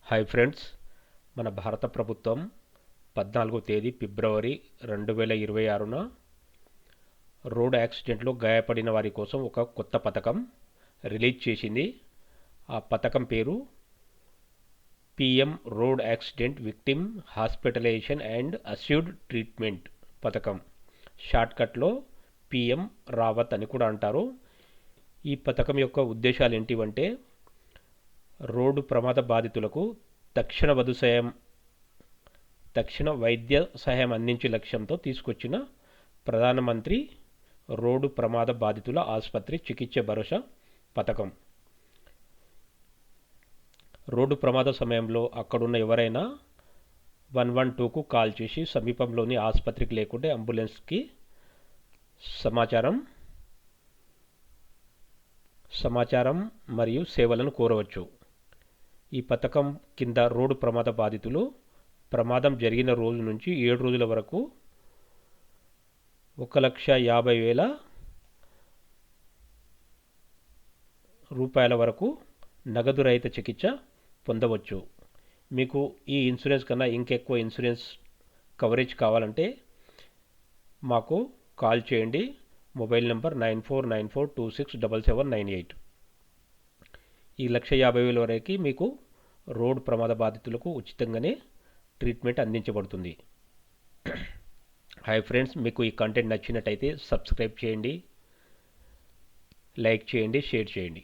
Hi friends, మన భారత ప్రభుత్వం 14వ తేదీ ఫిబ్రవరి 2026న రోడ్ యాక్సిడెంట్లో గాయపడిన వారి కోసం ఒక కొత్త పథకం రిలీజ్ చేసింది. ఆ పథకం పేరు PM road accident victim hospitalization and assured treatment పథకం. షార్ట్కట్లో పిఎం రావత్ అని కూడా అంటారు. ఈ పథకం యొక్క ఉద్దేశాలు ఏంటివంటే రోడ్డు ప్రమాద బాధితులకు తక్షణ వైద్య సహాయం అందించే లక్ష్యంతో తీసుకొచ్చిన ప్రధానమంత్రి రోడ్డు ప్రమాద బాధితుల ఆసుపత్రి చికిత్స భరోసా పథకం. రోడ్డు ప్రమాద సమయంలో అక్కడున్న ఎవరైనా 112కు కాల్ చేసి సమీపంలోని ఆసుపత్రికి లేకుంటే అంబులెన్స్కి సమాచారం మరియు సేవలను కోరవచ్చు. ఈ పథకం కింద రోడ్డు ప్రమాద బాధితులు ప్రమాదం జరిగిన రోజు నుంచి 7 రోజుల వరకు 1,50,000 రూపాయల వరకు నగదు రహిత చికిత్స పొందవచ్చు. మీకు ఈ ఇన్సూరెన్స్ కన్నా ఇంకెక్కువ ఇన్సూరెన్స్ కవరేజ్ కావాలంటే మాకు కాల్ చేయండి. Mobile number 9494267798. ఈ 1,50,000 వరకు మీకు రోడ్ ప్రమాద బాధితులకు ఉచితంగానే ట్రీట్మెంట్ అందించబడుతుంది. హాయ్ ఫ్రెండ్స్, మీకు ఈ కంటెంట్ నచ్చినట్టయితే సబ్స్క్రైబ్ చేయండి, లైక్ చేయండి, షేర్ చేయండి.